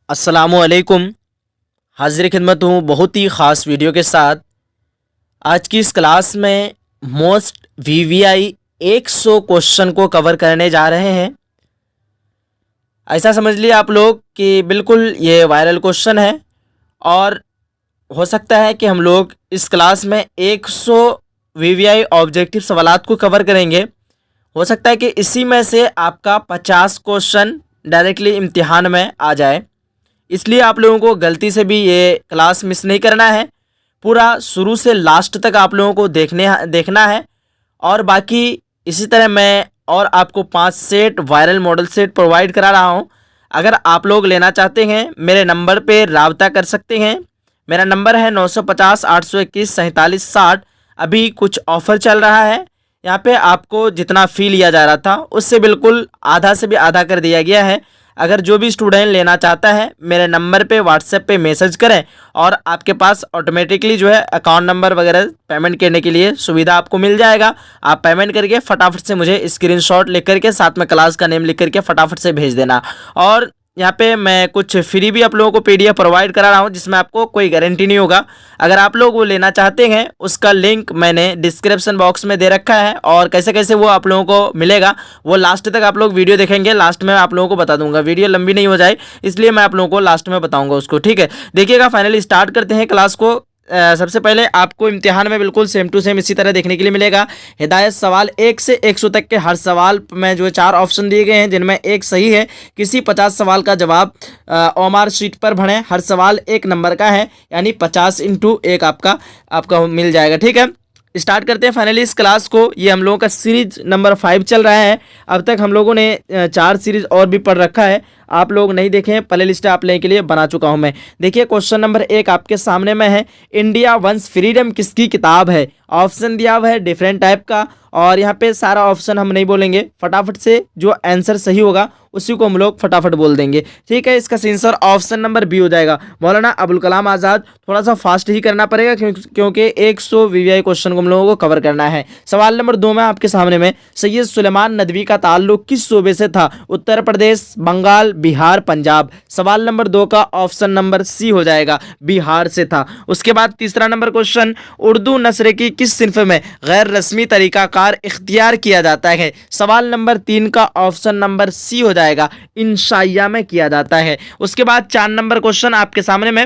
अस्सलामुअलैकुम। हाज़िर खिदमत हूँ बहुत ही ख़ास वीडियो के साथ। आज की इस क्लास में मोस्ट वीवीआई 100 क्वेश्चन को कवर करने जा रहे हैं। ऐसा समझ लिए आप लोग कि बिल्कुल ये वायरल क्वेश्चन है और हो सकता है कि हम लोग इस क्लास में 100 वीवीआई ऑब्जेक्टिव सवालात को कवर करेंगे। हो सकता है कि इसी में से आपका 50 क्वेश्चन डायरेक्टली इम्तिहान में आ जाए, इसलिए आप लोगों को गलती से भी ये क्लास मिस नहीं करना है। पूरा शुरू से लास्ट तक आप लोगों को देखना है। और बाकी इसी तरह मैं और आपको 5 set viral model set provide करा रहा हूँ। अगर आप लोग लेना चाहते हैं मेरे नंबर पे राब्ता कर सकते हैं। मेरा नंबर है 950 821 47 60। अभी कुछ ऑफ़र चल रहा है। यहाँ पे आपको जितना फ़ी लिया जा रहा था उससे बिल्कुल आधा से भी आधा कर दिया गया है। अगर जो भी स्टूडेंट लेना चाहता है मेरे नंबर पे व्हाट्सएप पे मैसेज करें और आपके पास ऑटोमेटिकली जो है अकाउंट नंबर वगैरह पेमेंट करने के लिए सुविधा आपको मिल जाएगा। आप पेमेंट करके फटाफट से मुझे स्क्रीनशॉट लिख करके साथ में क्लास का नेम लिख करके फटाफट से भेज देना। और यहाँ पे मैं कुछ फ्री भी आप लोगों को पीडीएफ प्रोवाइड करा रहा हूँ जिसमें आपको कोई गारंटी नहीं होगा। अगर आप लोग वो लेना चाहते हैं उसका लिंक मैंने डिस्क्रिप्शन बॉक्स में दे रखा है और कैसे कैसे वो आप लोगों को मिलेगा वो लास्ट तक आप लोग वीडियो देखेंगे। लास्ट में आप लोगों को बता दूंगा, वीडियो लंबी नहीं हो जाए इसलिए मैं आप लोगों को लास्ट में बताऊंगा उसको। ठीक है, देखिएगा फाइनली स्टार्ट करते हैं क्लास को। सबसे पहले आपको इम्तिहान में बिल्कुल सेम टू सेम इसी तरह देखने के लिए मिलेगा। हिदायत सवाल 1 से 100 तक के हर सवाल में जो है 4 ऑप्शन दिए गए हैं जिनमें एक सही है। किसी 50 सवाल का जवाब ओएमआर शीट पर भरें। हर सवाल 1 नंबर का है यानी 50 × 1 आपका मिल जाएगा। ठीक है, स्टार्ट करते हैं फाइनली इस क्लास को। ये हम लोगों का सीरीज नंबर 5 चल रहा है। अब तक हम लोगों ने 4 सीरीज और भी पढ़ रखा है। आप लोग नहीं देखें, प्ले लिस्ट आप लेने के लिए बना चुका हूं मैं। देखिए क्वेश्चन नंबर 1 आपके सामने में है, इंडिया वंस फ्रीडम किसकी किताब है। ऑप्शन दिया हुआ है डिफरेंट टाइप का और यहाँ पे सारा ऑप्शन हम नहीं बोलेंगे, फटाफट से जो आंसर सही होगा उसी को हम लोग फटाफट बोल देंगे। ठीक है, इसका आंसर ऑप्शन नंबर बी हो जाएगा, मौलाना अबुल कलाम आज़ाद। थोड़ा सा फास्ट ही करना पड़ेगा क्योंकि 100 वीवीआई क्वेश्चन को हम लोगों को कवर करना है। सवाल नंबर 2 में आपके सामने में, सैयद सुलेमान नदवी का ताल्लुक किस सूबे से था। उत्तर प्रदेश, बंगाल, बिहार, पंजाब। सवाल नंबर 2 का ऑप्शन नंबर सी हो जाएगा, बिहार से था। उसके बाद तीसरा नंबर क्वेश्चन, उर्दू नस्र की किस सिन्फ में गैर रस्मी तरीकाकार इख्तियार किया जाता है। सवाल नंबर 3 का ऑप्शन नंबर सी हो जाएगा, इंशाइया में किया जाता है। उसके बाद 4 नंबर क्वेश्चन आपके सामने में,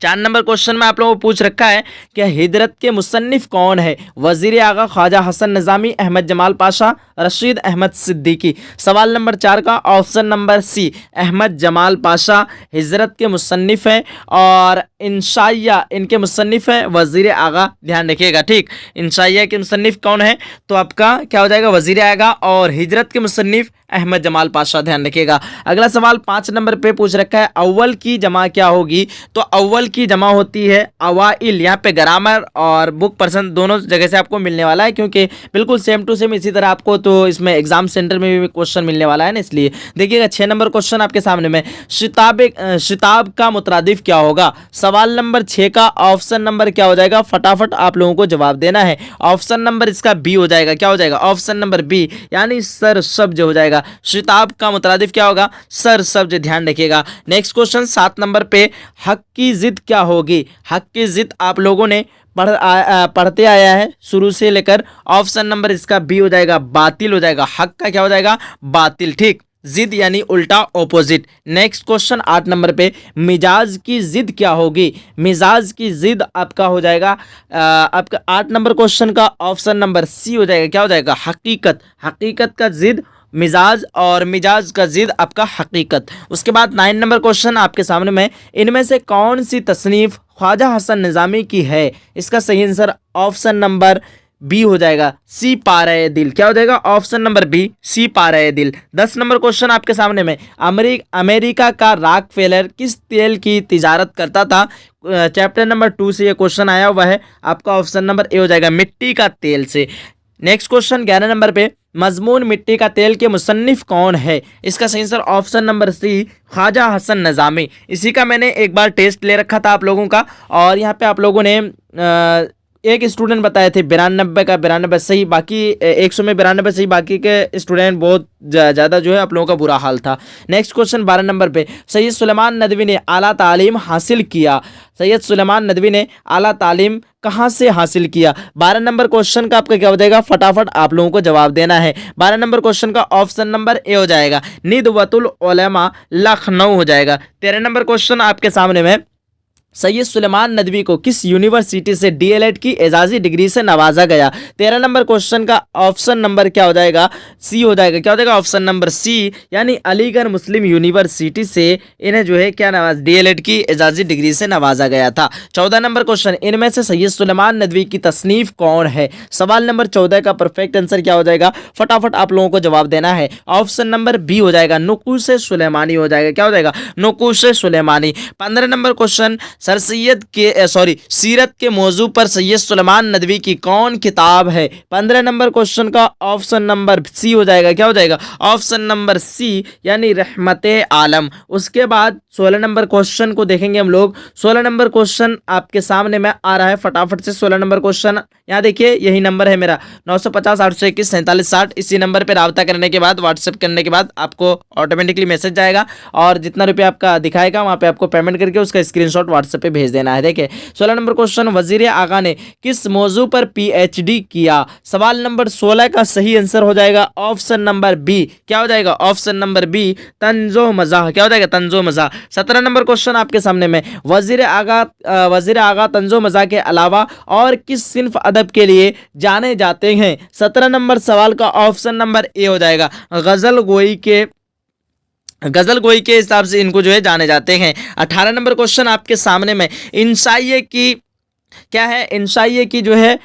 4 नंबर क्वेश्चन में आप लोगों को पूछ रखा है कि हिजरत के मुसन्निफ कौन है। वजीर आगा ख्वाजा हसन निज़ामी, अहमद जमाल पाशा, रशीद अहमद सिद्दीकी। सवाल नंबर 4 का option number C, Ahmad Jamal Pasha हिजरत के मुसन्निफ हैं और इंशाइया इनके मुसन्निफ हैं वजीर आगा। ध्यान रखिएगा, ठीक, इंशाइया के मुसन्निफ कौन है तो आपका क्या हो जाएगा, वजीर आगा, और हिजरत के मुसन्निफ अहमद जमाल पाशा। ध्यान रखिएगा। अगला सवाल 5 नंबर पे पूछ रखा है, अव्वल की जमा क्या होगी। तो अव्वल की जमा होती है अवाइल। यहाँ पे ग्रामर और बुक पर्सन दोनों जगह से आपको मिलने वाला है क्योंकि बिल्कुल सेम टू सेम इसी तरह आपको तो इसमें एग्जाम सेंटर में भी क्वेश्चन मिलने वाला है ना, इसलिए देखिएगा। 6 नंबर क्वेश्चन आपके सामने में, शिताब का मुतरादिफ क्या होगा। सवाल नंबर 6 का ऑप्शन नंबर क्या हो जाएगा, फटाफट आप लोगों को जवाब देना है। ऑप्शन नंबर इसका बी हो जाएगा। क्या हो जाएगा, ऑप्शन नंबर बी यानी सर सब्ज हो जाएगा। शिताब का मुतरादिफ क्या होगा, सर सब्ज। ध्यान रखिएगा। नेक्स्ट क्वेश्चन 7 नंबर पे, हक की जिद क्या होगी। हक की जिद आप लोगों ने पढ़ते आया है शुरू से लेकर। ऑप्शन नंबर इसका बी हो जाएगा, बातिल हो जाएगा। हक का क्या हो जाएगा, बातिल। ठीक, जिद यानी उल्टा, ऑपोजिट। नेक्स्ट क्वेश्चन 8 नंबर पे, मिजाज की जिद क्या होगी। मिजाज की जिद आपका हो जाएगा आपका 8 नंबर क्वेश्चन का ऑप्शन नंबर सी हो जाएगा। क्या हो जाएगा, हकीकत। हकीकत का जिद मिजाज और मिजाज का जिद आपका हकीकत। उसके बाद 9 नंबर क्वेश्चन आपके सामने में, इनमें से कौन सी तसनीफ ख्वाजा हसन निज़ामी की है। इसका सही आंसर ऑप्शन नंबर बी हो जाएगा, सी पारे दिल। क्या हो जाएगा, ऑप्शन नंबर बी, सी पारे दिल। 10 नंबर क्वेश्चन आपके सामने में, अमेरिका का रॉकफेलर किस तेल की तिजारत करता था। चैप्टर नंबर 2 से ये क्वेश्चन आया हुआ है। आपका ऑप्शन नंबर ए हो जाएगा, मिट्टी का तेल से। नेक्स्ट क्वेश्चन 11 नंबर पे, मजमून मिट्टी का तेल के मुसन्निफ कौन है। इसका सही answer option number C, Khwaja Hasan Nizami. इसी का मैंने एक बार टेस्ट ले रखा था आप लोगों का और यहाँ पे आप लोगों ने एक स्टूडेंट बताए थे 92 का 92 सही, बाकी 100 में 92 सही, बाकी के स्टूडेंट बहुत ज़्यादा जो है आप लोगों का बुरा हाल था। नेक्स्ट क्वेश्चन 12 नंबर पे, सैयद सुलेमान नदवी ने आला तालीम हासिल किया। सैयद सुलेमान नदवी ने आला तालीम कहाँ से हासिल किया? 12 नंबर क्वेश्चन का आपका क्या हो जाएगा, फटाफट आप लोगों को जवाब देना है। 12 नंबर क्वेश्चन का ऑप्शन नंबर ए हो जाएगा, निदवतुल उलमा लखनऊ हो जाएगा। 13 नंबर क्वेश्चन आपके सामने में, सैयद सुलेमान नदवी को किस यूनिवर्सिटी से डीएलएड की एजाजी डिग्री से नवाजा गया? 13 नंबर क्वेश्चन का ऑप्शन नंबर क्या हो जाएगा, सी हो जाएगा। क्या हो जाएगा ऑप्शन नंबर सी, यानी अलीगढ़ मुस्लिम यूनिवर्सिटी से इन्हें जो है क्या नवाज डीएलएड की एजाजी डिग्री से नवाजा गया था। 14 नंबर क्वेश्चन, इनमें से सैयद सुलेमान नदवी की तसनीफ कौन है? सवाल नंबर 14 का परफेक्ट आंसर क्या हो जाएगा, फटाफट आप लोगों को जवाब देना है। ऑप्शन नंबर बी हो जाएगा, नुकूश सुलेमानी हो जाएगा। क्या हो जाएगा, Nuqoosh Sulaimani. 15 number question, sir Syed के सीरत के मौजू पर सैयद सुलेमान नदवी की कौन किताब है? 15 नंबर क्वेश्चन का ऑप्शन नंबर सी हो जाएगा। क्या हो जाएगा ऑप्शन नंबर सी, यानी रहमते आलम। उसके बाद 16 नंबर क्वेश्चन को देखेंगे हम लोग। 16 नंबर क्वेश्चन आपके सामने में आ रहा है, फटाफट से 16 नंबर क्वेश्चन यहाँ देखिए, यही नंबर है मेरा 950 821 47 60। इसी नंबर पर राब्ता करने के बाद, व्हाट्सएप करने के बाद आपको ऑटोमेटिकली मैसेज जाएगा और जितना रुपया आपका दिखाएगा वहाँ पे आपको पेमेंट करके उसका स्क्रीनशॉट व्हाट्सएप पे भेज देना है। देखिए 16 नंबर क्वेश्चन, वजीर आगा ने किस मौजू पर पीएचडी किया? सवाल नंबर 16 का सही आंसर हो जाएगा ऑप्शन नंबर बी। क्या हो जाएगा ऑप्शन नंबर बी, तंजो मज़ाह। क्या हो जाएगा तंजो मज़ाह। 17 नंबर क्वेश्चन आपके सामने में, वजीर आगा तंजो मज़ाह के अलावा और किस सिन्फ अदब के लिए जाने जाते हैं? 17 नंबर सवाल का ऑप्शन नंबर ए हो जाएगा, गजल गोई के हिसाब से इनको जो है जाने जाते हैं। 18 नंबर क्वेश्चन आपके सामने में, इंशाइये की क्या है, इंशाइये की जो है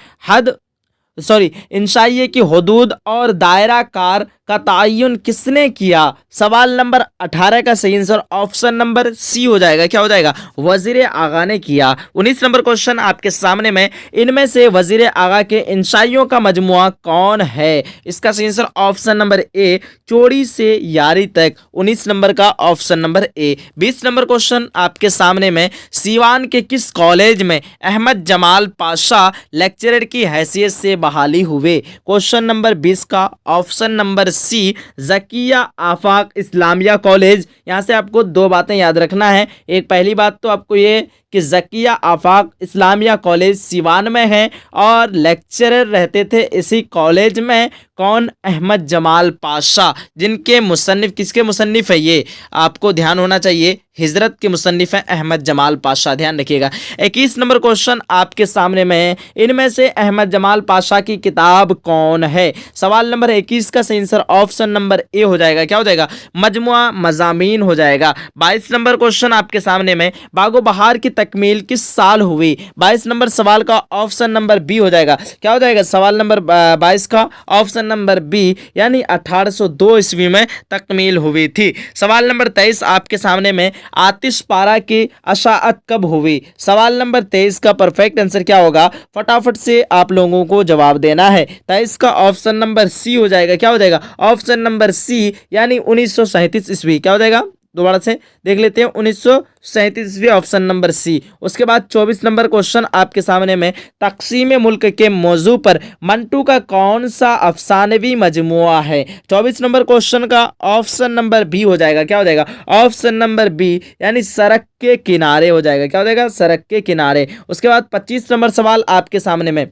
इंशाइये की हुदूद और दायरा कार का तयन किसने किया? सवाल नंबर 18 का सही आंसर ऑप्शन नंबर सी हो जाएगा। क्या हो जाएगा, वजीर आगा ने किया। 19 नंबर क्वेश्चन आपके सामने में, इनमें से वजीर आगा के इंशाइयों का मजमुआ कौन है? इसका सही आंसर ऑप्शन नंबर ए, चोरी से यारी तक। 19 नंबर का ऑप्शन नंबर ए। 20 नंबर क्वेश्चन आपके सामने में, सीवान के किस कॉलेज में अहमद जमाल पाशा लेक्चरर की हैसियत से बहाली हुए? क्वेश्चन नंबर 20 का ऑप्शन नंबर सी, ज़किया आफाक इस्लामिया कॉलेज। यहाँ से आपको दो बातें याद रखना है। एक पहली बात तो आपको ये कि ज़किया आफाक इस्लामिया कॉलेज सिवान में है और लेक्चरर रहते थे इसी कॉलेज में कौन, अहमद जमाल पाशा, जिनके मुसन्निफ किसके मुसन्निफ है ये आपको ध्यान होना चाहिए, हिजरत के मुसन्निफ हैं अहमद जमाल पाशा, ध्यान रखिएगा। 21 नंबर क्वेश्चन आपके सामने में, इनमें से अहमद जमाल पाशा की किताब कौन है? सवाल नंबर 21 का सही आंसर ऑप्शन नंबर ए हो जाएगा। क्या हो जाएगा, मजमुआ मज़ामीन हो जाएगा। 22 नंबर क्वेश्चन आपके सामने में, बागो बहार की तकमील किस साल हुई? 22 नंबर सवाल का ऑप्शन नंबर बी हो जाएगा। क्या हो जाएगा सवाल नंबर 22 का ऑप्शन नंबर बी, यानी 1802 ईस्वी में तकमील हुई थी। सवाल नंबर 23 आपके सामने में, आतिश पारा की अशाअत कब हुई? सवाल नंबर 23 का परफेक्ट आंसर क्या होगा, फटाफट से आप लोगों को जवाब देना है। 23 का ऑप्शन नंबर सी हो जाएगा। क्या हो जाएगा ऑप्शन नंबर सी, यानी 1937 ईस्वी। क्या हो जाएगा, दोबारा से देख लेते हैं, 1937 ऑप्शन नंबर सी। उसके बाद 24 नंबर क्वेश्चन आपके सामने में, तक़सीम मुल्क के मौजू पर मंटू का कौन सा अफसानवी मजमुआ है? 24 नंबर क्वेश्चन का ऑप्शन नंबर बी हो जाएगा। क्या हो जाएगा ऑप्शन नंबर बी, यानी सड़क के किनारे हो जाएगा। क्या हो जाएगा सड़क के किनारे। उसके बाद 25 नंबर सवाल आपके सामने में,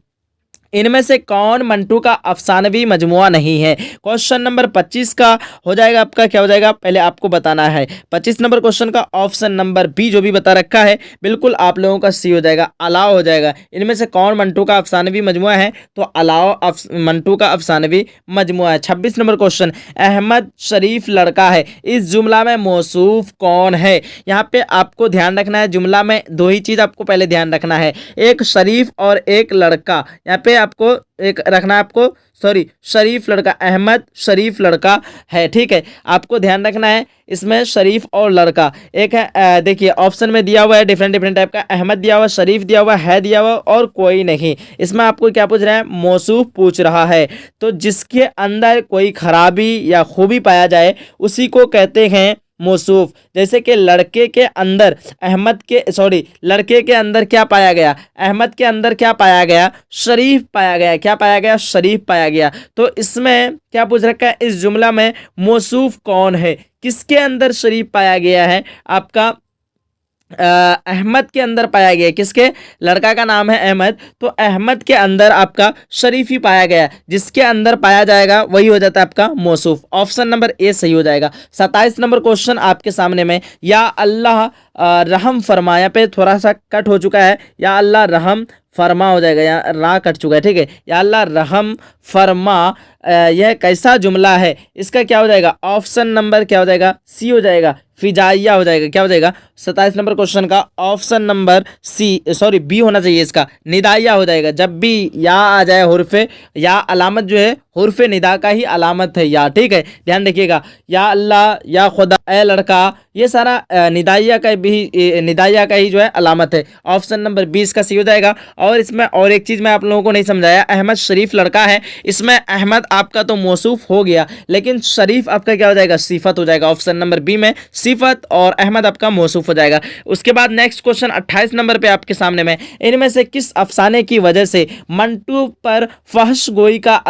इनमें से कौन मंटू का अफसानवी मजमुआ नहीं है? क्वेश्चन नंबर 25 का हो जाएगा आपका, क्या हो जाएगा पहले आपको बताना है। 25 नंबर क्वेश्चन का ऑप्शन नंबर बी जो भी बता रखा है बिल्कुल आप लोगों का सी हो जाएगा, अलाव हो जाएगा। इनमें से कौन मंटू का अफसानवी मजमुआ है? तो अलाव मंटू का अफसानवी मजमुआ है। 26 नंबर क्वेश्चन, अहमद शरीफ लड़का है, इस जुमला में मौसूफ कौन है? यहाँ पे आपको ध्यान रखना है, जुमला में दो ही चीज़ आपको पहले ध्यान रखना है, एक शरीफ और एक लड़का। यहाँ पे आपको एक रखना है, आपको शरीफ लड़का, अहमद शरीफ लड़का है, ठीक है। आपको ध्यान रखना है इसमें शरीफ और लड़का एक है। देखिए ऑप्शन में दिया हुआ है डिफरेंट टाइप का, अहमद दिया हुआ, शरीफ दिया हुआ है, दिया हुआ और कोई नहीं। इसमें आपको क्या पूछ रहा है, मौसूफ पूछ रहा है। तो जिसके अंदर कोई खराबी या खूबी पाया जाए उसी को कहते हैं मौसूफ। जैसे कि लड़के के अंदर लड़के के अंदर क्या पाया गया, अहमद के अंदर क्या पाया गया, शरीफ पाया गया। क्या पाया गया, शरीफ पाया गया। तो इसमें क्या पूछ रखा है, इस जुमला में मौसूफ कौन है, किसके अंदर शरीफ पाया गया है, आपका अहमद के अंदर पाया गया। किसके, लड़का का नाम है अहमद, तो अहमद के अंदर आपका शरीफ ही पाया गया। जिसके अंदर पाया जाएगा वही हो जाता है आपका मौसूफ। ऑप्शन नंबर ए सही हो जाएगा। 27 नंबर क्वेश्चन आपके सामने में, या अल्लाह रहम फरमा, पे थोड़ा सा कट हो चुका है, या अल्लाह रहम फरमा हो जाएगा, यहाँ रा कट चुका है, ठीक है। या अल्लाह रहम फरमा, यह कैसा जुमला है, इसका क्या हो जाएगा, ऑप्शन नंबर क्या हो जाएगा, सी हो जाएगा, फिजाइया हो जाएगा। क्या हो जाएगा, 27 नंबर क्वेश्चन का ऑप्शन नंबर बी होना चाहिए, इसका निदाइया हो जाएगा। जब भी या आ जाए हुर्फे, या अलामत जो है हुर्फे निदा का ही अलामत है या, ठीक है, ध्यान रखिएगा। या अल्लाह, या खुदा, ए लड़का, ये सारा निदाइया का ही जो है अलामत है। ऑप्शन नंबर 20 का सी हो जाएगा। और इसमें और एक चीज़ मैं आप लोगों को नहीं समझाया, अहमद शरीफ लड़का है, इसमें अहमद आपका तो मौसूफ हो गया, लेकिन शरीफ आपका क्या हो जाएगा, सिफत हो जाएगा। ऑप्शन नंबर बी में सिफत और अहमद आपका मौसूफ हो जाएगा। उसके बाद नेक्स्ट क्वेश्चन 28 नंबर पे आपके सामने में, इनमें से किस अफसाने की वजह से मंटू पर फहश गोई का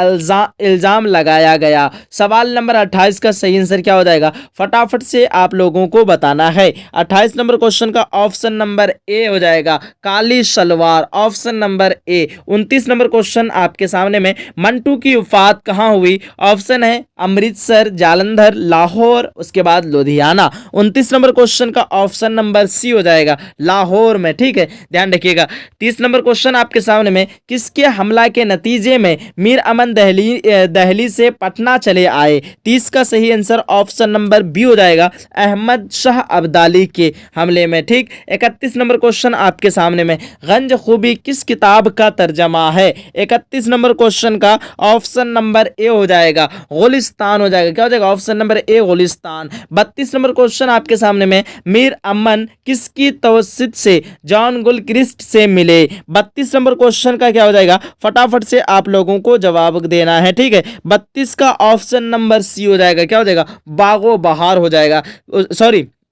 इल्जाम लगाया गया। सवाल नंबर 28 का सही आंसर क्या हो जाएगा, फटाफट से आप लोगों को बताना है। 28 नंबर क्वेश्चन का ऑप्शन नंबर ए हो जाएगा, Kali Salwar, option number A. 29 number question आपके सामने में, मंटू की वफात कहाँ हुई, ऑप्शन है अमृतसर, जालंधर, लाहौर, उसके बाद लुधियाना। 29 नंबर क्वेश्चन का ऑप्शन नंबर सी हो जाएगा, लाहौर में, ठीक है, ध्यान रखिएगा। 30 नंबर क्वेश्चन आपके सामने में, किसके हमला के नतीजे में मीर अमन दहली से पटना चले आए। 30 का सही आंसर ऑप्शन नंबर बी हो जाएगा, अहमद शाह अब्दाली के हमले में, ठीक। 31 नंबर क्वेश्चन आपके सामने में, गंज खूबी किस किताब का तर्जमा है। 31 नंबर क्वेश्चन का ऑप्शन नंबर ए हो जाएगा, गुलिस्तान हो जाएगा। क्या हो जाएगा, option number A Gulistan. 32 number question आपके सामने में, मीर अमन किसकी तवस्सुत से जॉन गुलक्रिस्ट से मिले। 32 नंबर क्वेश्चन का क्या हो जाएगा, फटाफट से आप लोगों को जवाब देना है, ठीक है। 32 का ऑप्शन नंबर सी हो जाएगा, क्या हो जाएगा, बागो बहार हो जाएगा।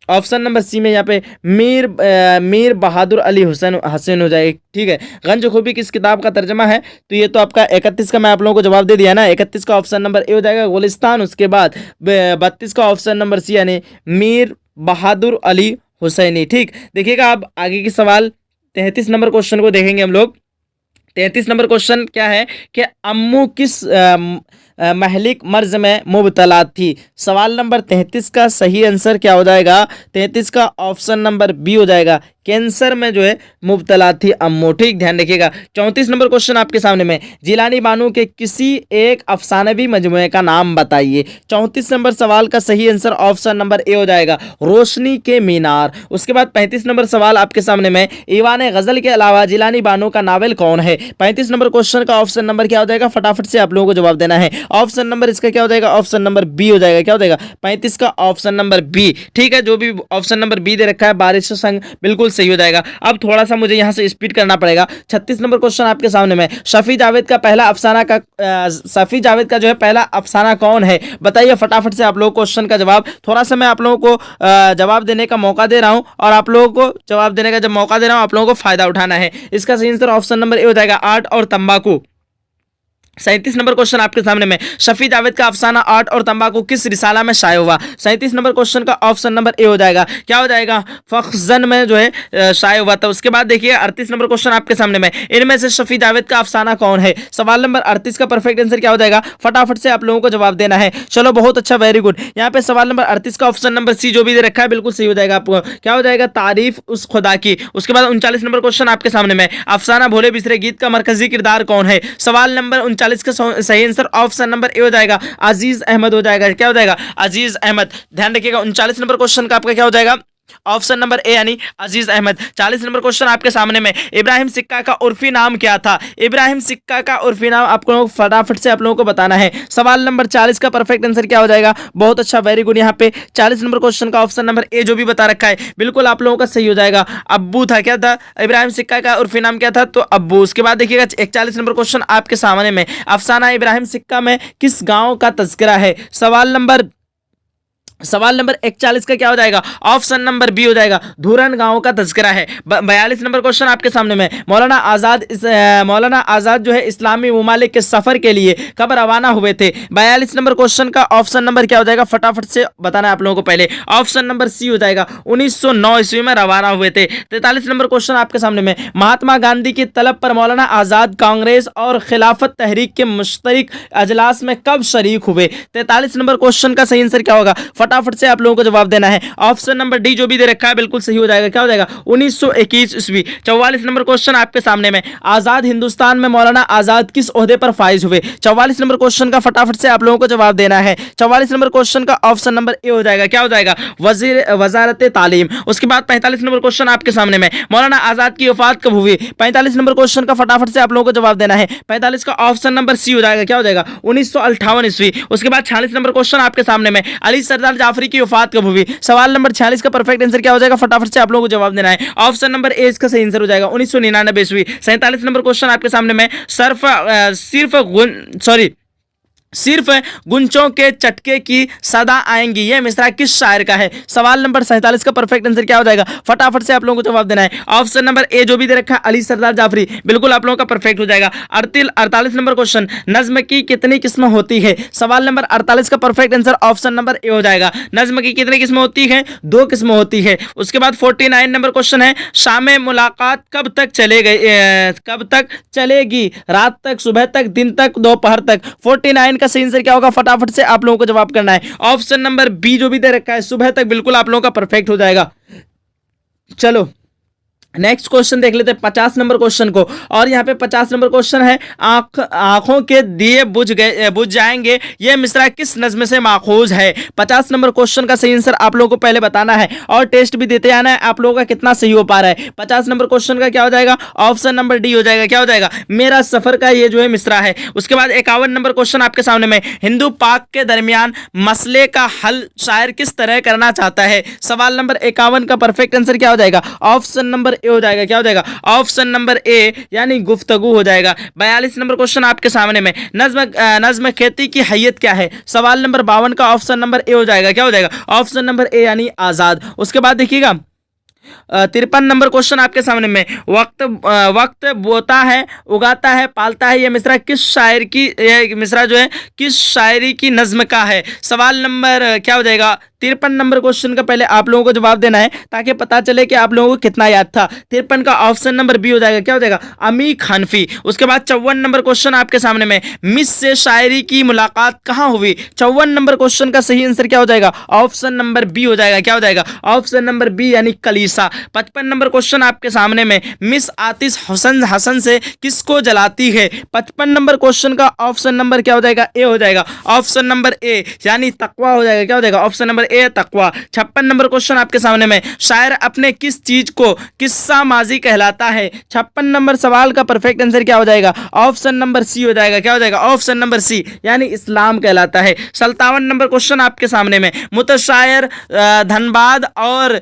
ऑप्शन नंबर सी में यहाँ पे मीर बहादुर अली हसन हो जाएगा, ठीक है। गंज खूबी किस किताब का तर्जमा है, तो ये तो आपका 31 का मैं आप लोगों को जवाब दे दिया ना। 31 का ऑप्शन नंबर ए हो जाएगा, गुलिस्तान। उसके बाद 32 का ऑप्शन नंबर सी यानी मीर बहादुर अली हुसैनी, ठीक। देखिएगा अब आगे की सवाल 33 नंबर क्वेश्चन को देखेंगे हम लोग। 33 नंबर क्वेश्चन क्या है कि अम्मू किस महलिक मर्ज में मुबतला थी। सवाल नंबर 33 का सही आंसर क्या हो जाएगा, 33 का ऑप्शन नंबर बी हो जाएगा, कैंसर में जो है मुबतला थी अम्मू, ठीक, ध्यान रखिएगा। 34 नंबर क्वेश्चन आपके सामने में, जिलानी बानू के किसी एक अफसानवी मजमूए का नाम बताइए। 34 नंबर सवाल का सही आंसर ऑप्शन नंबर ए हो जाएगा, रोशनी के मीनार। उसके बाद 35 नंबर सवाल आपके सामने में, ईवान गजल के अलावा जिलानी बानू का नावल कौन है। 35 नंबर क्वेश्चन का ऑप्शन नंबर क्या हो जाएगा, फटाफट से आप लोगों को जवाब देना है। ऑप्शन नंबर इसका क्या हो जाएगा, ऑप्शन नंबर बी हो जाएगा। क्या हो जाएगा, 35 का ऑप्शन नंबर बी, ठीक है। जो भी ऑप्शन नंबर बी दे रखा है बारिश संग, बिल्कुल सही हो जाएगा। अब थोड़ा सा मुझे यहां से स्पीड करना पड़ेगा। 36 नंबर क्वेश्चन आपके सामने में, शफी जावेद का जो है पहला अफसाना कौन है, बताइए फटाफट से आप लोग क्वेश्चन का जवाब। थोड़ा सा मैं आप लोगों को जवाब देने का मौका दे रहा हूं, और आप लोगों को जवाब देने का जब मौका दे रहा हूं आप लोगों को फायदा उठाना है। इसका सही आंसर ऑप्शन नंबर ए हो जाएगा, आर्ट और तंबाकू। 37 नंबर क्वेश्चन आपके सामने में, शफी जावेद का अफसाना आर्ट और तंबाकू किस रिसाला में शाये हुआ। 37 नंबर क्वेश्चन का ऑप्शन नंबर ए हो जाएगा, क्या हो जाएगा, फख्जन में जो है शाये हुआ था। उसके बाद देखिए 38 नंबर क्वेश्चन आपके सामने में, इनमें से शफी जावेद का अफसाना कौन है। सवाल नंबर 38 का परफेक्ट आंसर क्या हो जाएगा, फटाफट से आप लोगों को जवाब देना है। चलो बहुत अच्छा, वेरी गुड। यहाँ पे सवाल नंबर 38 का ऑप्शन नंबर सी जो भी दे रखा है बिल्कुल सही हो जाएगा आपको। क्या हो जाएगा, तारीफ उस खुदा की। उसके बाद 39 नंबर क्वेश्चन आपके सामने में, अफसाना भोले बिसरे गीत का मरकजी किरदार कौन है। सवाल नंबर 39 का सही आंसर ऑप्शन नंबर ए हो जाएगा, अजीज अहमद हो जाएगा। क्या हो जाएगा, अजीज अहमद। ध्यान रखिएगा 39 नंबर क्वेश्चन का आपका क्या हो जाएगा, ऑप्शन नंबर ए यानी अजीज अहमद। 40 नंबर क्वेश्चन आपके सामने में, इब्राहिम सिक्का का उर्फी नाम क्या था। इब्राहिम सिक्का का उर्फी नाम आपको फटाफट से आप लोगों को बताना है। सवाल नंबर 40 का परफेक्ट आंसर क्या हो जाएगा, बहुत अच्छा, वेरी गुड। यहाँ पे 40 नंबर क्वेश्चन का ऑप्शन नंबर ए जो भी बता रखा है बिल्कुल आप लोगों का सही हो जाएगा, अब्बू था। क्या था, इब्राहिम सिक्का का उर्फी नाम क्या था, तो अब्बू। उसके बाद देखिएगा 41 नंबर क्वेश्चन आपके सामने में, अफसाना इब्राहिम सिक्का में किस गाँव का तस्करा है। सवाल नंबर सवाल नंबर 41 का क्या हो जाएगा? ऑप्शन नंबर बी हो जाएगा, धूरन गांव का तस्करा है। 42 नंबर क्वेश्चन आपके सामने में, मौलाना आजाद जो है इस्लामी ममालिक के सफर के लिए कब रवाना हुए थे? 42 नंबर क्वेश्चन का ऑप्शन नंबर क्या हो जाएगा? फटाफट से बताना है आप लोगों को। पहले ऑप्शन नंबर सी हो जाएगा, 1909 ईस्वी में रवाना हुए थे। 43 नंबर क्वेश्चन आपके सामने में, महात्मा गांधी की तलब पर मौलाना आजाद कांग्रेस और खिलाफत तहरीक के मुश्तरक अजलास में कब शरीक हुए? 43 नंबर क्वेश्चन का सही आंसर क्या होगा? फटाफट से आप लोगों को जवाब देना है। ऑप्शन नंबर डी जो भी दे रखा है बिल्कुल सही हो जाएगा। क्या हो जाएगा? 1921 ईस्वी। 44 नंबर क्वेश्चन आपके सामने में, आजाद हिंदुस्तान में मौलाना आजाद किस ओहदे पर फाइज हुए? 44 नंबर क्वेश्चन का फटाफट से आप लोगों को जवाब देना है। 44 नंबर क्वेश्चन का ऑप्शन नंबर ए हो जाएगा। क्या हो जाएगा? वजारत तालीम। उसके बाद 45 नंबर क्वेश्चन आपके सामने में, मौलाना आजाद की वफात कब हुई? 45 नंबर क्वेश्चन का फटाफट से आप लोगों को जवाब देना है। 45 का ऑप्शन नंबर सी हो जाएगा। क्या हो जाएगा? 1958 ईस्वी। उसके बाद 46 नंबर क्वेश्चन आपके सामने में, अली सरदार जाफरी की वफात कब हुई? सवाल नंबर 46 का परफेक्ट आंसर क्या हो जाएगा? फटाफट से आप लोगों को जवाब देना है। ऑप्शन नंबर ए इसका सही आंसर हो जाएगा, 1999 ईस्वी। 47 नंबर क्वेश्चन आपके सामने में, सिर्फ गुंचों के चटके की सदा आएंगी, यह मिसरा किस शायर का है? सवाल नंबर 47 का परफेक्ट आंसर क्या हो जाएगा? फटाफट से आप लोगों को जवाब देना है। ऑप्शन नंबर ए जो भी दे रखा है, अली सरदार जाफरी, बिल्कुल आप लोगों का परफेक्ट हो जाएगा। 48 नंबर क्वेश्चन, नज्म की कितनी किस्म होती है? सवाल नंबर 48 का perfect answer option number A हो जाएगा। नज्म की कितनी किस्म होती है? 2 किस्म होती है। उसके बाद 49 नंबर क्वेश्चन है, शाम मुलाकात कब तक चलेगी? रात तक, सुबह तक, दिन तक, दोपहर तक? 49 का सही आंसर क्या होगा? फटाफट से आप लोगों को जवाब करना है। ऑप्शन नंबर बी जो भी दे रखा है, सुबह तक, बिल्कुल आप लोगों का परफेक्ट हो जाएगा। चलो नेक्स्ट क्वेश्चन देख लेते हैं 50 नंबर क्वेश्चन को। और यहाँ पे 50 नंबर क्वेश्चन है, आंखों के दिए बुझ जाएंगे, यह मिसरा किस नज्म से माखूज है? 50 नंबर क्वेश्चन का सही आंसर आप लोगों को पहले बताना है और टेस्ट भी देते आना है आप लोगों का कितना सही हो पा रहा है। 50 नंबर क्वेश्चन का क्या हो जाएगा? ऑप्शन नंबर डी हो जाएगा। क्या हो जाएगा? मेरा सफर का ये जो है मिसरा है। उसके बाद 51 नंबर क्वेश्चन आपके सामने में, हिंदू पाक के दरमियान मसले का हल शायर किस तरह करना चाहता है? सवाल नंबर 51 का परफेक्ट आंसर क्या हो जाएगा? ऑप्शन नंबर ए हो जाएगा। क्या हो जाएगा? ऑप्शन नंबर ए यानी गुफ्तगू हो जाएगा। 42 नंबर क्वेश्चन आपके सामने में, नज्म खेती की हैयत क्या है? सवाल नंबर 52 का ऑप्शन नंबर ए हो जाएगा। क्या हो जाएगा? ऑप्शन नंबर ए यानी आजाद। उसके बाद देखिएगा 53 नंबर क्वेश्चन आपके सामने में, वक्त बोता है, उगाता है, पालता है, यह मिसरा किस शायर की, यह मिसरा जो है किस शायरी की नज्म का है? सवाल नंबर क्या हो जाएगा? 53 नंबर क्वेश्चन का पहले आप लोगों को जवाब देना है ताकि पता चले कि आप लोगों को कितना याद था। 53 का ऑप्शन नंबर बी हो जाएगा। क्या हो जाएगा? अमीक हनफी। उसके बाद 54 नंबर क्वेश्चन आपके सामने में, मिस से शायरी की मुलाकात कहाँ हुई? 54 नंबर क्वेश्चन का सही आंसर क्या हो जाएगा? ऑप्शन नंबर बी हो जाएगा। क्या हो जाएगा? ऑप्शन नंबर बी यानी कलीसा। 55 नंबर क्वेश्चन आपके सामने में, मिस आतिश हसन से किसको जलाती है? 55 नंबर क्वेश्चन का ऑप्शन नंबर क्या हो जाएगा? ए हो जाएगा। ऑप्शन नंबर ए यानी तकवा हो जाएगा। क्या हो जाएगा? ऑप्शन नंबर ए तकवा। 56 नंबर क्वेश्चन आपके सामने में, शायर अपने किस चीज को किस्सा माजी कहलाता है? 56 नंबर सवाल का परफेक्ट आंसर क्या हो जाएगा? ऑप्शन नंबर सी हो जाएगा। क्या हो जाएगा? ऑप्शन नंबर सी यानी इस्लाम कहलाता है। 57 नंबर क्वेश्चन आपके सामने में, मुतशायर धनबाद और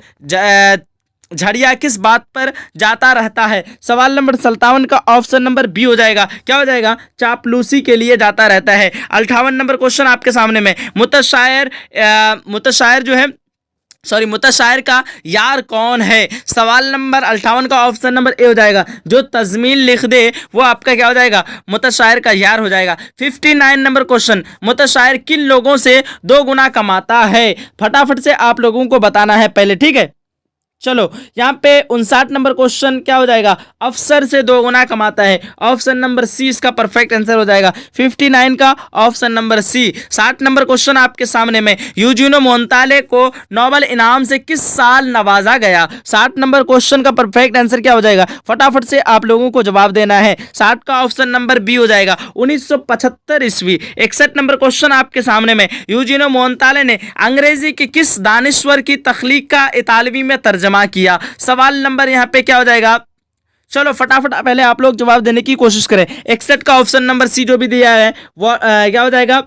झड़िया किस बात पर जाता रहता है? सवाल नंबर 57 का ऑप्शन नंबर बी हो जाएगा। क्या हो जाएगा? चापलूसी के लिए जाता रहता है। 58 नंबर क्वेश्चन आपके सामने में, मुतशायर का यार कौन है? सवाल नंबर 58 का ऑप्शन नंबर ए हो जाएगा। जो तज़मीन लिख दे वो आपका क्या हो जाएगा? मुतशायर का यार हो जाएगा। 59 नंबर क्वेश्चन, मुतशायर किन लोगों से 2 गुना कमाता है? फटाफट से आप लोगों को बताना है पहले, ठीक है। चलो यहाँ पे 59 नंबर क्वेश्चन क्या हो जाएगा? अफसर से 2 गुना कमाता है। ऑप्शन नंबर सी इसका परफेक्ट आंसर हो जाएगा। 59 का option number C. 60 number question आपके सामने में, यूजिनो मोंताले को नोबेल इनाम से किस साल नवाजा गया? 60 नंबर क्वेश्चन का परफेक्ट आंसर क्या हो जाएगा? फटाफट से आप लोगों को जवाब देना है। 60 का ऑप्शन नंबर बी हो जाएगा, 1975 ईस्वी। 61 नंबर क्वेश्चन आपके सामने में, यूजिनो मोंताले ने अंग्रेजी के किस दानिश्वर की तख्लीक का इतालवी में तर्जमा किया? सवाल नंबर यहाँ पे क्या हो जाएगा? चलो फटाफट पहले आप लोग जवाब देने की कोशिश करें। 61 का ऑप्शन नंबर सी जो भी दिया है वो क्या हो जाएगा?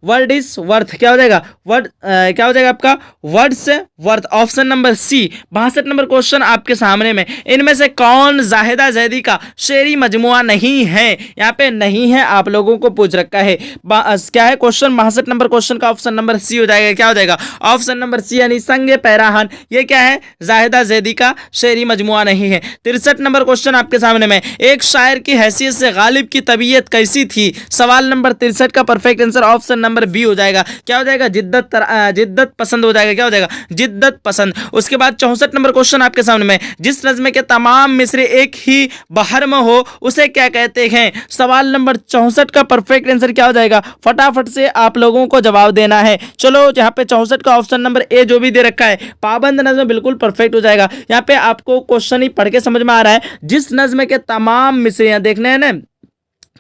वर्ड इज वर्थ, क्या हो जाएगा वर्ड, क्या हो जाएगा आपका words worth. Option number C. 62 number question आपके सामने में, इनमें से कौन जाहिदा जैदी का शेरी मजमुआ नहीं है? यहाँ पे नहीं है आप लोगों को पूछ रखा है। क्या है क्वेश्चन? 62 नंबर क्वेश्चन का ऑप्शन नंबर सी हो जाएगा। क्या हो जाएगा? ऑप्शन नंबर सी यानी संगे पैराहन, ये क्या है? जाहिदा जैदी का शेरी मजमुआ नहीं है। 63 नंबर क्वेश्चन आपके सामने में, एक शायर की हैसियत से गालिब की तबीयत कैसी थी? सवाल नंबर 63 का perfect answer option number B हो जाएगा। क्या हो जाएगा? जिद्दत पसंद हो जाएगा। क्या हो जाएगा? जिद्दत पसंद। उसके बाद 64 नंबर क्वेश्चन आपके सामने में, जिस नज़्म के तमाम मिसरे एक ही बहर में हो उसे क्या कहते हैं? सवाल नंबर 64 का परफेक्ट आंसर क्या हो जाएगा? फटाफट से आप लोगों को जवाब देना है। चलो यहाँ पे 64 का ऑप्शन नंबर ए जो भी दे रखा है पाबंद नज़्म बिल्कुल परफेक्ट हो जाएगा। यहाँ पे आपको क्वेश्चन ही पढ़ के समझ में आ रहा है, जिस नज़्म के तमाम मिसरे देखने हैं ना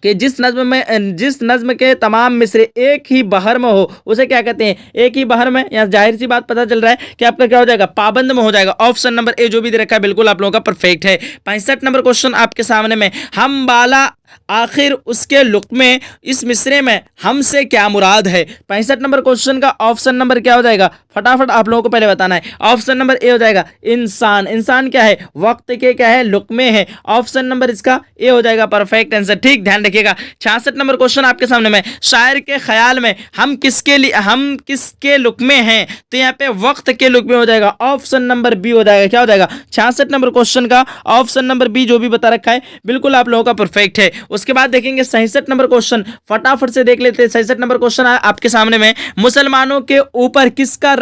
कि जिस नज्म के तमाम मिसरे एक ही बहर में हो उसे क्या कहते हैं? एक ही बहर में। यहाँ जाहिर सी बात पता चल रहा है कि आपका क्या हो जाएगा? पाबंद में हो जाएगा। ऑप्शन नंबर ए जो भी दे रखा है बिल्कुल आप लोगों का परफेक्ट है। 65 नंबर क्वेश्चन आपके सामने में, हम बाला आखिर उसके लुक्मे, इस मिसरे में हमसे क्या मुराद है? 65 नंबर क्वेश्चन का ऑप्शन नंबर क्या हो जाएगा? फटाफट आप लोगों को पहले बताना है। ऑप्शन नंबर ए हो जाएगा इंसान। इंसान क्या है? वक्त के क्या है? लुक्मे है। ऑप्शन नंबर इसका ए हो जाएगा परफेक्ट आंसर। ठीक, ध्यान रखिएगा। 66 नंबर क्वेश्चन आपके सामने में, शायर के ख्याल में हम किसके लुक्मे हैं? तो यहाँ पे वक्त के लुक्मे हो जाएगा। ऑप्शन नंबर बी हो जाएगा। क्या हो जाएगा? 66 नंबर क्वेश्चन का ऑप्शन नंबर बी जो भी बता रखा है बिल्कुल आप लोगों का परफेक्ट है। उसके बाद देखेंगे 67 नंबर क्वेश्चन, फटाफट से देख लेते हैं। 67 नंबर क्वेश्चन आपके सामने में, मुसलमानों के ऊपर किसका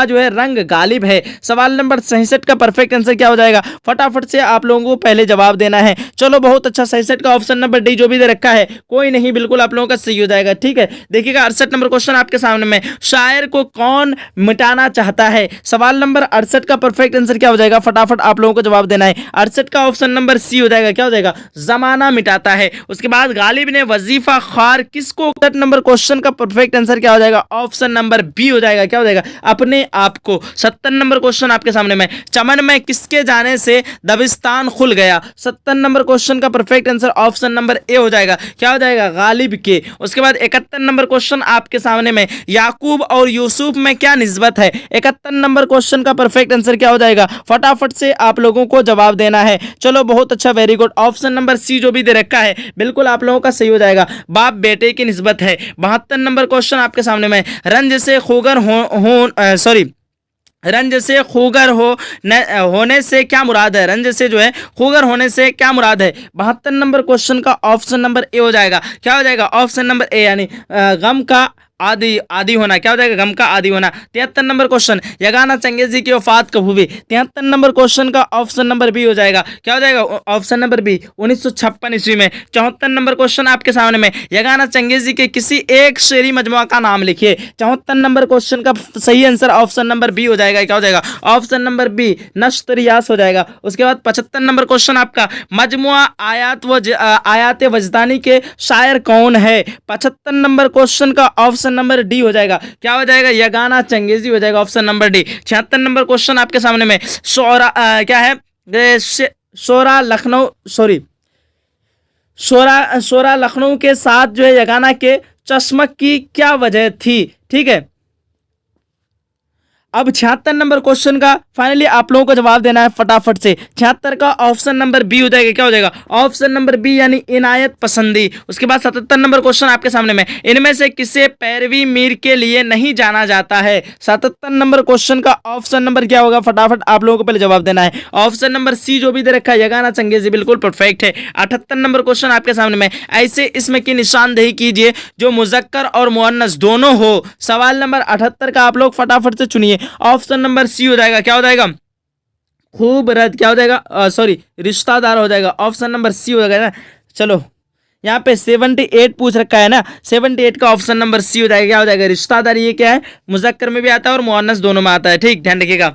जो है रंग गालिब है? सवाल नंबर 67 का परफेक्ट आंसर क्या हो जाएगा? फटाफट से आप लोगों को पहले जवाब देना है। चलो बहुत अच्छा, 67 का ऑप्शन नंबर डी जो भी दे रखा है कोई नहीं, बिल्कुल आप लोगों का सही हो जाएगा। ठीक है, देखिएगा 68 नंबर क्वेश्चन आपके सामने में, शायर को कौन मिटाना चाहता है? सवाल नंबर 68 का परफेक्ट आंसर क्या हो जाएगा? फटाफट आप लोगों को जवाब देना है। 68 का ऑप्शन नंबर सी हो जाएगा। क्या हो जाएगा? जमाना मिटाता है। उसके बाद गालिब ने वजीफा ख्वार किसको? 68 नंबर क्वेश्चन का परफेक्ट आंसर क्या हो जाएगा? ऑप्शन नंबर बी हो जाएगा। क्या हो जाएगा? अपने आप को। 70 नंबर क्वेश्चन आपके सामने में, चमन में किसके जाने से दबिस्तान खुल गया? 70 नंबर क्वेश्चन का perfect answer option number A हो जाएगा। क्या हो जाएगा? गालिब के। उसके बाद 71 नंबर क्वेश्चन आपके सामने में, याकूब और यूसुफ में क्या निस्बत है? 71 नंबर क्वेश्चन का परफेक्ट आंसर क्या हो जाएगा? फटाफट से आप लोगों को जवाब देना है। चलो बहुत अच्छा, very good. Option number C जो भी दे रखा है बिल्कुल आप लोगों का सही हो जाएगा। बाप बेटे की निस्बत है। 72 नंबर क्वेश्चन आपके सामने में, रंज से खूगर रंज से खूगर होने से क्या मुराद है? रंज से जो है खूगर होने से क्या मुराद है? 72 नंबर क्वेश्चन का ऑप्शन नंबर ए हो जाएगा। क्या हो जाएगा? ऑप्शन नंबर ए यानी गम का आदि होना। क्या हो जाएगा? गम का आदि होना। 73 नंबर क्वेश्चन, यगाना चंगेजी की वफात कब हुई? 73 नंबर क्वेश्चन का ऑप्शन नंबर बी हो जाएगा। क्या हो जाएगा? ऑप्शन नंबर बी 1956 ईस्वी में। 74 नंबर क्वेश्चन आपके सामने में, यगाना चंगेजी के किसी एक शेरी मजमुआ का नाम लिखिए। 74 नंबर क्वेश्चन का सही आंसर ऑप्शन नंबर बी हो जाएगा। क्या हो जाएगा? ऑप्शन नंबर बी नश्त रियास हो जाएगा। उसके बाद 75 नंबर क्वेश्चन आपका, मजमुआ आयात वजदानी के शायर कौन है? 75 नंबर क्वेश्चन का ऑप्शन नंबर डी हो जाएगा। क्या हो जाएगा? यगाना चंगेजी हो जाएगा। Option number D. 76 number question आपके सामने में, क्या है? शोरा लखनऊ के साथ जो है यगाना के चश्मक की क्या वजह थी? ठीक है, अब 76 नंबर क्वेश्चन का फाइनली आप लोगों को जवाब देना है फटाफट से। 76 का ऑप्शन नंबर बी हो जाएगा। क्या हो जाएगा? ऑप्शन नंबर बी यानी इनायत पसंदी। उसके बाद 77 नंबर क्वेश्चन आपके सामने में, इनमें से किसे पैरवी मीर के लिए नहीं जाना जाता है? 77 नंबर क्वेश्चन का ऑप्शन नंबर क्या होगा? फटाफट आप लोगों को पहले जवाब देना है। ऑप्शन नंबर सी जो भी दे रखा है यगाना चंगेजी बिल्कुल परफेक्ट है। 78 नंबर क्वेश्चन आपके सामने में, ऐसे इसमें की निशानदेही कीजिए जो मुजक्कर और मुअन्नस दोनों हो। सवाल नंबर 78 का आप लोग फटाफट से चुनिए। ऑप्शन नंबर सी हो जाएगा। क्या हो जाएगा? खूबरत। क्या हो जाएगा? रिश्तादार हो जाएगा। ऑप्शन नंबर सी हो जाएगा ना। चलो यहाँ पे 78 पूछ रखा है ना, 78 का ऑप्शन नंबर सी हो जाएगा। क्या हो जाएगा? रिश्तादार। ये क्या है? मुजक्कर में भी आता है और मुअन्नस दोनों में आता है। ठीक, ध्यान रखिएगा।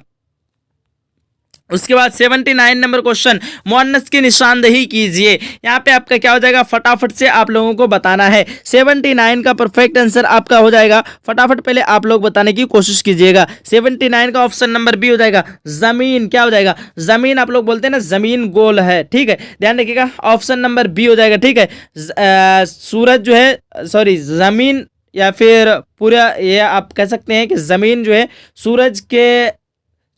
उसके बाद 79 नंबर क्वेश्चन, मुअन्नस की निशानदेही कीजिए। यहाँ पे आपका क्या हो जाएगा? फटाफट से आप लोगों को बताना है। 79 का परफेक्ट आंसर आपका हो जाएगा। फटाफट पहले आप लोग बताने की कोशिश कीजिएगा। 79 का ऑप्शन नंबर बी हो जाएगा। जमीन। क्या हो जाएगा? जमीन आप लोग बोलते हैं ना, जमीन गोल है। ठीक है, ध्यान रखिएगा। ऑप्शन नंबर बी हो जाएगा। ठीक है, सूरज जो है जमीन या फिर पूरा ये आप कह सकते हैं कि ज़मीन जो है सूरज के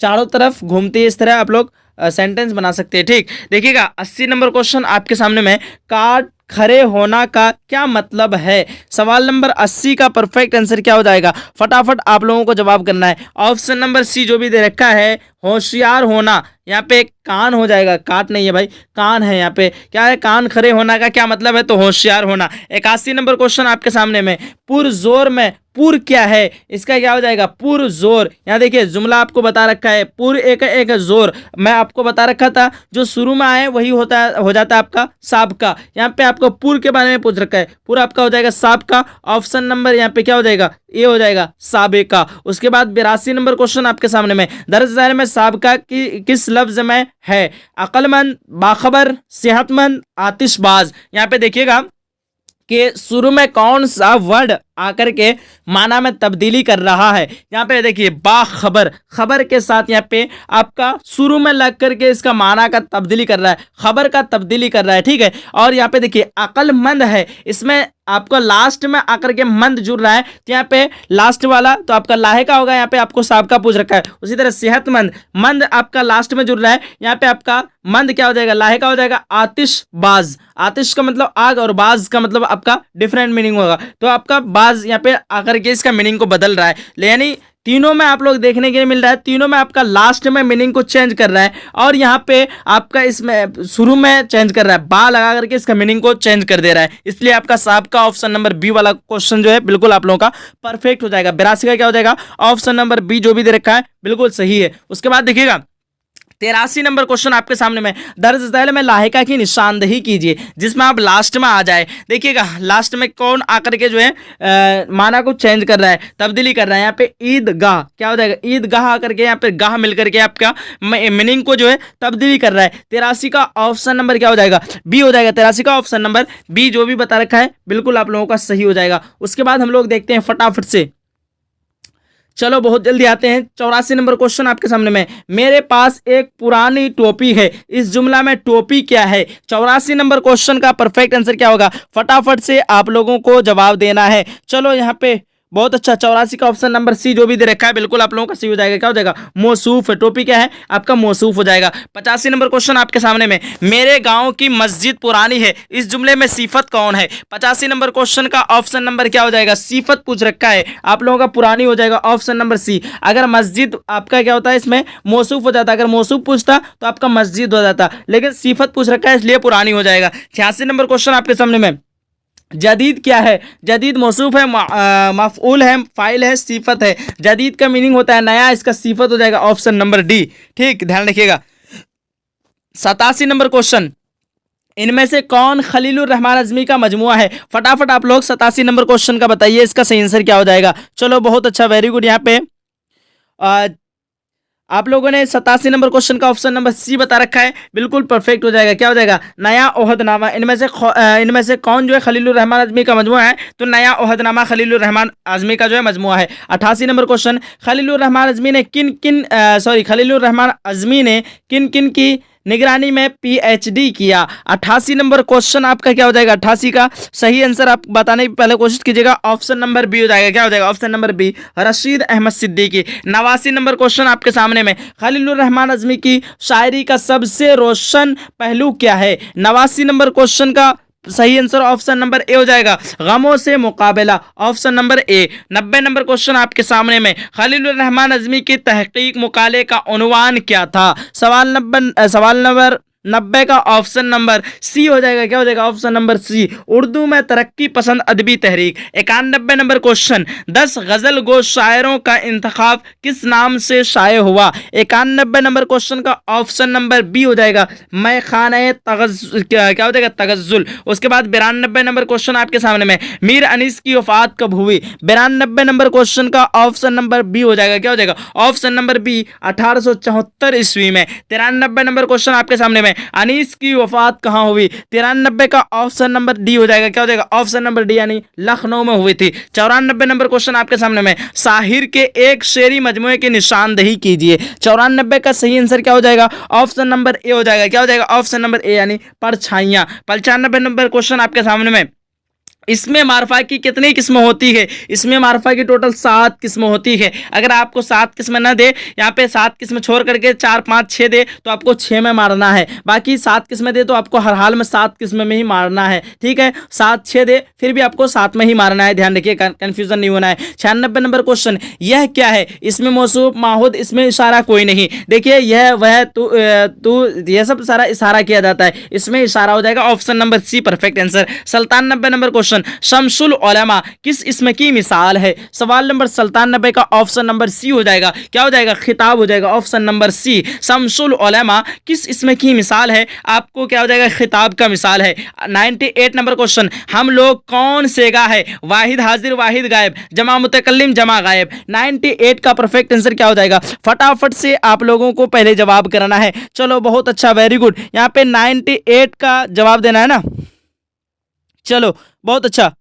चारों तरफ घूमती है, इस तरह आप लोग सेंटेंस बना सकते हैं। ठीक, देखिएगा 80 नंबर क्वेश्चन आपके सामने में, काट खड़े होना का क्या मतलब है। सवाल नंबर 80 का परफेक्ट आंसर क्या हो जाएगा, फटाफट आप लोगों को जवाब करना है। ऑप्शन नंबर सी जो भी दे रखा है, होशियार होना, यहाँ पे कान हो जाएगा, काट नहीं है भाई, कान है यहाँ पे। क्या है, कान खड़े होना का क्या मतलब है, तो होशियार होना। 81 नंबर क्वेश्चन आपके सामने में, पुरजोर में, पुर क्या है, इसका क्या हो जाएगा, पुरजोर। यहाँ देखिए जुमला आपको बता रखा है, पुर एक एक जोर, मैं आपको बता रखा था जो शुरू में आए वही होता है, हो जाता है आपका साबका। यहाँ पे आपको पुर के बारे में पूछ रखा है, पुर आपका हो जाएगा साबका। ऑप्शन नंबर यहाँ पे क्या हो जाएगा, ये हो जाएगा साबिका। उसके बाद 82 नंबर क्वेश्चन आपके सामने में, दर्ज दायरे में साबिका की किस लफ्ज में है, अक्लमंद, बाखबर, सेहतमंद, आतिशबाज। यहाँ पे देखिएगा कि शुरू में कौन सा वर्ड आकर के माना में तब्दीली कर रहा है। यहाँ पे देखिए बाखबर, खबर के साथ यहाँ पे आपका शुरू में लग करके इसका माना का तब्दीली कर रहा है, खबर का तब्दीली कर रहा है। ठीक है, और यहाँ पे देखिए अक्लमंद है, इसमें आपको लास्ट में आकर के मंद जुड़ रहा है, तो यहाँ पे लास्ट वाला तो आपका लाहे का होगा, यहाँ पे आपको साहब का पूछ रखा है। उसी तरह सेहतमंद, मंद आपका लास्ट में जुड़ रहा है, यहाँ पे आपका मंद क्या हो जाएगा, लाहे का हो जाएगा आतिशबाज। आतिश का मतलब आग और बाज का मतलब आपका डिफरेंट मीनिंग होगा, तो आपका बाज यहाँ पे आकर के इसका मीनिंग को बदल रहा है। यानी तीनों में आप लोग देखने के लिए मिल रहा है, तीनों में आपका लास्ट में मीनिंग को चेंज कर रहा है, और यहाँ पे आपका इसमें शुरू में चेंज कर रहा है, बा लगा करके इसका मीनिंग को चेंज कर दे रहा है। इसलिए आपका साहब का ऑप्शन नंबर बी वाला क्वेश्चन जो है बिल्कुल आप लोगों का परफेक्ट हो जाएगा। 82 का क्या हो जाएगा, ऑप्शन नंबर बी जो भी दे रखा है बिल्कुल सही है। उसके बाद देखिएगा 83 नंबर क्वेश्चन आपके सामने में, दर्ज झैल में लाहिका की निशानदेही कीजिए, जिसमें आप लास्ट में आ जाए। देखिएगा लास्ट में कौन आकर के जो है माना को चेंज कर रहा है, तब्दीली कर रहा है। यहाँ पे ईदगाह क्या हो जाएगा, ईदगाह आकर के यहाँ पे गाह मिल करके आपका मीनिंग को जो है तब्दीली कर रहा है। 83 का ऑप्शन नंबर क्या हो जाएगा, बी हो जाएगा। 83 का ऑप्शन नंबर बी जो भी बता रखा है बिल्कुल आप लोगों का सही हो जाएगा। उसके बाद हम लोग देखते हैं फटाफट से, चलो बहुत जल्दी आते हैं। 84 नंबर क्वेश्चन आपके सामने में, मेरे पास एक पुरानी टोपी है, इस जुमला में टोपी क्या है। 84 नंबर क्वेश्चन का परफेक्ट आंसर क्या होगा, फटाफट से आप लोगों को जवाब देना है। चलो यहाँ पे बहुत अच्छा, 84 का ऑप्शन नंबर सी जो भी दे रखा है बिल्कुल आप लोगों का सही हो जाएगा। क्या हो जाएगा, मौसूफ है, टोपी क्या है आपका मौसूफ हो जाएगा। 85 नंबर क्वेश्चन आपके सामने में, मेरे गांव की मस्जिद पुरानी है, इस जुमले में सिफत कौन है। 85 नंबर क्वेश्चन का ऑप्शन नंबर क्या हो जाएगा, सिफत पूछ रखा है आप लोगों का, पुरानी हो जाएगा ऑप्शन नंबर सी। अगर मस्जिद आपका क्या होता है इसमें मौसूफ हो जाता, अगर मौसूफ पूछता तो आपका मस्जिद हो जाता, लेकिन सिफत पूछ रखा है इसलिए पुरानी हो जाएगा। 86 नंबर क्वेश्चन आपके सामने में, जदीद क्या है, जदीद मौसूफ है, मफऊल है, फाइल है, सिफत है। जदीद का मीनिंग होता है नया, इसका सिफत हो जाएगा ऑप्शन नंबर डी। ठीक, ध्यान रखिएगा। 87 नंबर क्वेश्चन, इनमें से कौन खलीलुर रहमान अज़मी का मजमुआ है। फटाफट आप लोग 87 नंबर क्वेश्चन का बताइए, इसका सही आंसर क्या हो जाएगा। चलो बहुत अच्छा, वेरी गुड। यहाँ पे आप लोगों ने 87 नंबर क्वेश्चन का ऑप्शन नंबर सी बता रखा है, बिल्कुल परफेक्ट हो जाएगा। क्या हो जाएगा, नया ओहदनामा। इनमें से कौन जो है खलीलुर रहमान आज़मी का मजमुआ है, तो नया ओहदनामा खलीलुर रहमान आज़मी का जो है मजमुआ है। 88 नंबर क्वेश्चन, खलीलुर रहमान आज़मी ने खलीलुर रहमान आज़मी ने किन किन की निगरानी में पीएचडी किया। 88 नंबर क्वेश्चन आपका क्या हो जाएगा, 88 का सही आंसर आप बताने की पहले कोशिश कीजिएगा, ऑप्शन नंबर बी हो जाएगा। क्या हो जाएगा, option number B, Rashid Ahmad Siddiqui. 89 number question आपके सामने में, खलीलुर रहमान आज़मी की शायरी का सबसे रोशन पहलू क्या है। 89 नंबर क्वेश्चन का सही आंसर ऑप्शन नंबर ए हो जाएगा, गमों से मुकाबला, ऑप्शन नंबर ए। 90 नंबर क्वेश्चन आपके सामने में, खलीलुर रहमान आज़मी की तहकीक मुकाले का उन्वान क्या था। सवाल नंबर 90 का ऑप्शन नंबर सी हो जाएगा। क्या हो जाएगा, ऑप्शन नंबर सी, उर्दू में तरक्की पसंद अदबी तहरीक। 91 नंबर क्वेश्चन, 10 गजल गो शायरों का इंतखाब किस नाम से शाये हुआ। 91 नंबर क्वेश्चन का ऑप्शन नंबर बी हो जाएगा, मैं खाने क्या हो जाएगा, तगज़्ज़ुल। उसके बाद 92 नंबर क्वेश्चन आपके सामने में, मीर अनीस की वफात कब हुई। 92 नंबर क्वेश्चन का ऑप्शन नंबर बी हो जाएगा। क्या हो जाएगा, ऑप्शन नंबर बी, 1874 ईस्वी में। 93 नंबर क्वेश्चन आपके सामने में, अनीस की वफात कहाँ हुई। 93 का ऑप्शन नंबर डी हो जाएगा। क्या हो जाएगा, ऑप्शन नंबर डी, यानी लखनऊ में हुई थी। 94 नंबर क्वेश्चन आपके सामने में, साहिर के एक शेरी मजमुए की निशानदेही कीजिए। 94 का सही आंसर क्या हो जाएगा, ऑप्शन नंबर ए हो जाएगा। क्या हो जाएगा, ऑप्शन नंबर ए, यानी परछाइयां। 95 नंबर क्वेश्चन आपके सामने में, इसमें मार्फा की कितनी किस्में होती है? इसमें मार्फा की टोटल 7 किस्में होती है। अगर आपको 7 किस्में ना दे, यहाँ पे 7 किस्में छोड़ करके 4 5 6 दे तो आपको 6 में मारना है, बाकी 7 किस्में दे तो आपको हर हाल में 7 किस्में में ही मारना है। ठीक है, 7 6 दे फिर भी आपको 7 में ही मारना है, ध्यान रखिए, कंफ्यूजन नहीं होना है। 96 नंबर क्वेश्चन, यह क्या है? इसमें मौसूफ माहूद, इसमें इशारा कोई नहीं। देखिए यह वह तू यह सब सारा इशारा किया जाता है, इसमें इशारा हो जाएगा, option number C perfect answer. 97 number question, Shamsul Ulama किस इसमें की मिसाल है? सवाल नंबर 97 का ऑप्शन नंबर सी हो जाएगा, क्या हो जाएगा? खिताब हो जाएगा, ऑप्शन नंबर सी। शमसुल उलमा किस इसमें की मिसाल है? आपको क्या हो जाएगा? खिताब का मिसाल है। 98 नंबर क्वेश्चन, हम लोग कौन सेगा है? वाहिद हाजिर वाहिद गायब, जमा मुतकल्लिम जमा गायब। 98 का परफेक्ट आंसर क्या हो जाएगा? फटाफट से आप लोगों को पहले जवाब करना है। चलो बहुत अच्छा, वेरी गुड, यहाँ पे 98 का जवाब देना है ना। चलो बहुत अच्छा,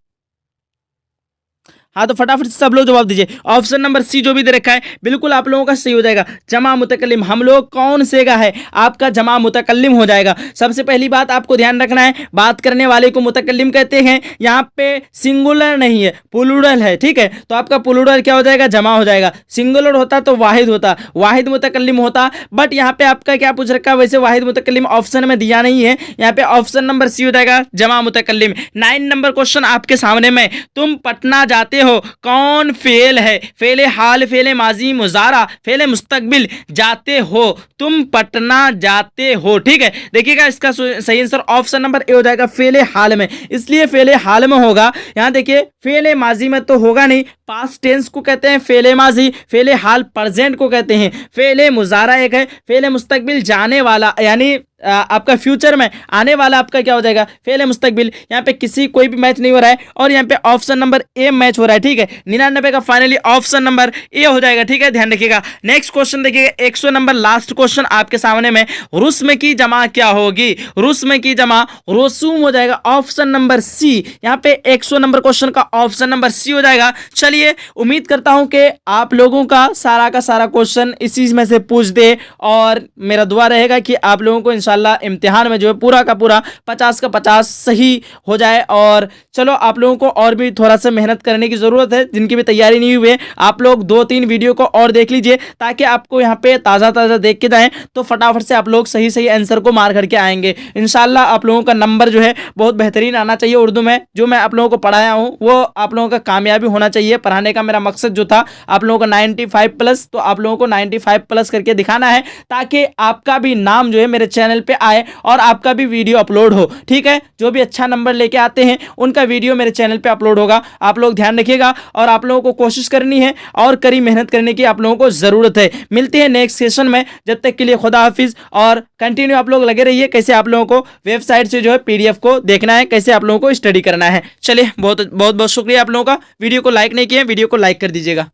हाँ तो फटाफट से सब लोग जवाब दीजिए। ऑप्शन नंबर सी जो भी दे रखा है बिल्कुल आप लोगों का सही हो जाएगा, जमा मुतकल्लिम। हम लोग कौन सेगा है, आपका जमा मुतकल्लिम हो जाएगा। सबसे पहली बात आपको ध्यान रखना है, बात करने वाले को मुतकल्लिम कहते हैं, यहाँ पे सिंगुलर नहीं है, प्लूरल है। ठीक है, तो आपका प्लूरल क्या हो जाएगा? जमा हो जाएगा। सिंगुलर होता तो वाहिद होता, वाहिद मुतकल्लिम होता, बट यहाँ पे आपका क्या पूछ रखा है? वैसे वाहिद मुतकल्लिम ऑप्शन में दिया नहीं है, यहाँ पे ऑप्शन नंबर सी हो जाएगा, जमा मुतकल्लिम। 9 नंबर क्वेश्चन आपके सामने में, तुम पटना जाते हो, कौन फेल है? फेले हाल, फेले माजी मुजारा, फेले मुस्तकबिल। जाते हो, तुम पटना जाते हो। ठीक है, देखिएगा इसका सही आंसर ऑप्शन नंबर ए हो जाएगा, फेले हाल में। इसलिए फेले हाल में होगा। यहां देखिए फेले माजी में तो होगा नहीं, पास्ट टेंस को कहते हैं फेले माजी, फेले हाल प्रेजेंट को कहते हैं, फेले मुजारा एक है, फेले मुस्तकबिल जाने वाला यानी आपका फ्यूचर में आने वाला आपका क्या हो जाएगा? फेल मुस्तकबिल। यहाँ पे किसी कोई भी मैच नहीं हो रहा है और यहाँ पे ऑप्शन नंबर ए मैच हो रहा है। ठीक है, 99 का फाइनली ऑप्शन नंबर ए हो जाएगा। ठीक है, ध्यान रखिएगा। नेक्स्ट क्वेश्चन देखिएगा, 100 नंबर लास्ट क्वेश्चन आपके सामने में, रुस्म की जमा क्या होगी? रुस्म की जमा रसूम हो जाएगा, ऑप्शन नंबर सी। यहाँ पे 100 नंबर क्वेश्चन का ऑप्शन नंबर सी हो जाएगा। चलिए उम्मीद करता हूं कि आप लोगों का सारा क्वेश्चन इसी में से पूछ दे, और मेरा दुआ रहेगा कि आप लोगों को इंशाल्लाह इम्तिहान में जो है पूरा का पूरा 50 का 50 सही हो जाए। और चलो आप लोगों को और भी थोड़ा सा मेहनत करने की ज़रूरत है, जिनकी भी तैयारी नहीं हुई है आप लोग 2-3 वीडियो को और देख लीजिए, ताकि आपको यहाँ पे ताज़ा देख के जाएँ तो फटाफट से आप लोग सही आंसर को मार करके आएंगे। इंशाल्लाह आप लोगों का नंबर जो है बहुत बेहतरीन आना चाहिए उर्दू में। जो मैं आप लोगों को पढ़ाया हूँ वो आप लोगों का कामयाबी होना चाहिए। पढ़ाने का मेरा मकसद जो था आप लोगों को 95 प्लस, तो आप लोगों को 95 प्लस करके दिखाना है, ताकि आपका भी नाम जो है मेरे चैनल पे आए और आपका भी वीडियो अपलोड हो। ठीक है, जो भी अच्छा नंबर लेके आते हैं उनका वीडियो मेरे चैनल पे अपलोड होगा। आप लोग ध्यान रखिएगा और आप लोगों को कोशिश करनी है और कड़ी मेहनत करने की आप लोगों को ज़रूरत है। मिलते हैं नेक्स्ट सेशन में, जब तक के लिए खुदा हाफिज़। और कंटिन्यू आप लोग लगे रहिए कैसे आप लोगों को वेबसाइट से जो है PDF को देखना है, कैसे आप लोगों को स्टडी करना है। चलिए बहुत शुक्रिया आप लोगों का। वीडियो को लाइक नहीं किया, वीडियो को लाइक कर दीजिएगा।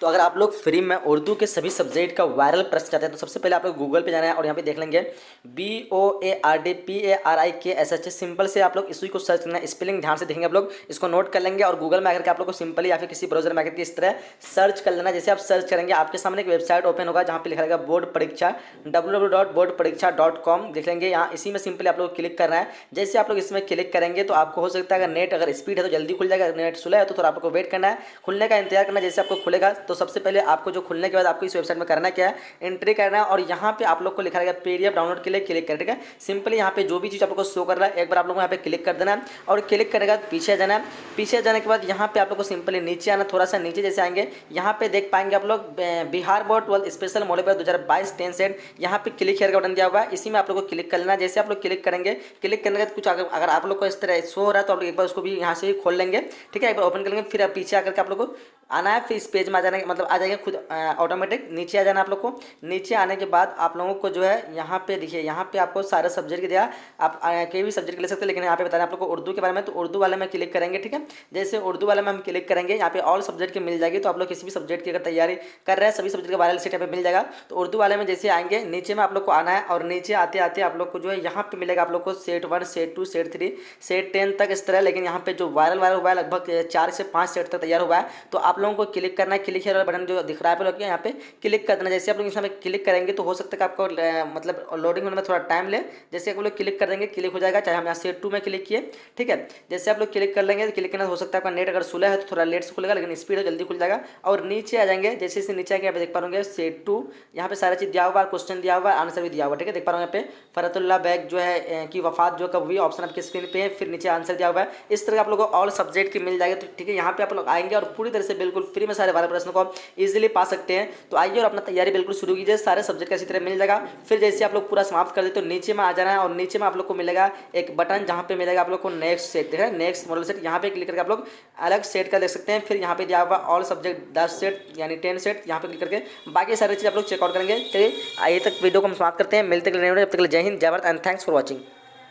तो अगर आप लोग फ्री में उर्दू के सभी सब्जेक्ट का वायरल प्रश्न चाहते हैं तो सबसे पहले आप लोग गूगल पे जाना है और यहाँ पे देख लेंगे BOARDPARIKSH। सिंपल से आप लोग इसी को सर्च करना है, स्पेलिंग ध्यान से देखेंगे आप लोग, इसको नोट कर लेंगे और गूगल में आकर के आप लोग को सिंपली या फिर किसी ब्राउजर में आकर के इस तरह सर्च कर लेना। जैसे आप सर्च करेंगे आपके सामने एक वेबसाइट ओपन होगा जहाँ पे लिखा रहेगा बोर्ड परीक्षा, www.boardpariksha.com। देख लेंगे यहाँ, इसी में सिंपली आप लोग क्लिक करना है। जैसे आप लोग इसमें क्लिक करेंगे तो आपको हो सकता है अगर नेट अगर स्पीड है तो जल्दी खुल जाएगा, नेट स्लो है तो थोड़ा आपको वेट करना है, खुलने का इंतजार करना। जैसे आपको खुलेगा तो सबसे पहले आपको जो खुलने के बाद आपको इस वेबसाइट में करना क्या है, एंट्री करना है और यहाँ पे आप लोग को लिखा रहेगा PDF डाउनलोड के लिए क्लिक करें। ठीक है, सिंपली यहाँ पे जो भी चीज़ आपको शो कर रहा है एक बार आप लोग यहाँ पे क्लिक कर देना है और क्लिक करेगा पीछे जाना है। पीछे जाने के बाद यहाँ पे आप लोग को सिंपली नीचे आना, थोड़ा सा नीचे जैसे आएंगे यहाँ पे देख पाएंगे आप लोग Bihar board 12 special model 2022-10 set, यहाँ पे क्लिक हेयर का बटन दिया हुआ है, इसी में आप लोग को क्लिक कर लेना। जैसे आप लोग क्लिक करेंगे, क्लिक करने के बाद कुछ अगर आप लोग को इस तरह शो हो रहा है तो आप लोग एक बार उसको भी यहाँ से खोल लेंगे। ठीक है, एक बार ओपन कर लेंगे, फिर पीछे आकर के आप लोग को आना है, फिर इस पेज में आ जाने मतलब आ जाएगा खुद ऑटोमेटिक। नीचे आ जाना आप लोग को, नीचे आने के बाद आप लोगों को जो है यहाँ पे देखिए, यहाँ पे आपको सारे सब्जेक्ट के दिया, आप कोई भी सब्जेक्ट ले सकते हैं, लेकिन यहाँ पे बता रहे हैं आप लोग को उर्दू के बारे में, तो उर्दू वाले में क्लिक करेंगे। ठीक है, जैसे उर्दू वाले में हम क्लिक करेंगे यहाँ पे ऑल सब्जेक्ट की मिल जाएगी, तो आप लोग किसी भी सब्जेक्ट की अगर तैयारी कर रहे हैं सभी सब्जेक्ट का वायरल सीट यहाँ पे मिल जाएगा। तो उर्दू वाले में जैसे आएंगे नीचे में आप लोग को आना है और नीचे आते आते आप लोग को जो है यहाँ पे मिलेगा आप लोग को सेट 1 सेट 2 सेट 3 सेट 10 तक इस तरह। लेकिन यहाँ पे जो वायरल हुआ है लगभग 4 से 5 सेट तक तैयार हुआ है, तो आप लोगों को क्लिक करना है, क्लिक हेयर वाला बटन जो दिख रहा है आप लोग यहाँ पे क्लिक कर देना। जैसे आप लोग इसमें क्लिक करेंगे तो हो सकता है कि आपको मतलब लोडिंग होने में थोड़ा टाइम ले। जैसे आप लोग क्लिक कर देंगे क्लिक हो जाएगा, चाहे हम यहाँ सेट 2 में क्लिक किए, ठीक है। जैसे आप लोग क्लिक कर लेंगे तो क्लिक करना हो सकता है आपका नेट अगर स्लो है तो थोड़ा लेट से खुलेगा, लेकिन स्पीड है जल्दी खुल जाएगा। और नीचे आ जाएंगे, जैसे इसे नीचे आके यहाँ पे देख पा रहे सेट 2, यहाँ पे सारा चीज़ दिया हुआ है, क्वेश्चन दिया हुआ है, आंसर भी दिया हुआ है, ठीक है। देख पा रहे हैं यहाँ पे फरतुल्ला बैग जो है की वफात जो कब हुई, ऑप्शन आपके स्क्रीन पे है, फिर नीचे आंसर दिया हुआ है। इस तरह आप लोगों को ऑल सब्जेक्ट की मिल जाएगी, तो ठीक है। यहाँ पे आप लोग आएंगे और पूरी तरह से बिल्कुल फ्री में सारे 12 प्रश्नों को इजीली पा सकते हैं। तो आइए और अपना तैयारी बिल्कुल शुरू कीजिए, सारे सब्जेक्ट का इसी तरह मिल जाएगा। फिर जैसे आप लोग पूरा समाप्त कर देते तो नीचे में आ जाना है और नीचे में आप लोग को मिलेगा एक बटन जहाँ पे मिलेगा आप लोग को नेक्स्ट सेट, ठीक है, नेक्स्ट मॉडल सेट। यहाँ पे क्लिक करके आप लोग अलग सेट का देख सकते हैं। फिर यहाँ पे दिया हुआ ऑल सब्जेक्ट 10 सेट यानी 10 सेट, यहाँ पे क्लिक करके बाकी सारी चीज़ आप लोग चेकआउट करेंगे। चलिए आइए तक वीडियो को हम समाप्त करते हैं, मिलते हैं, जब तक जय हिंद, जय Bharat and thanks for watching.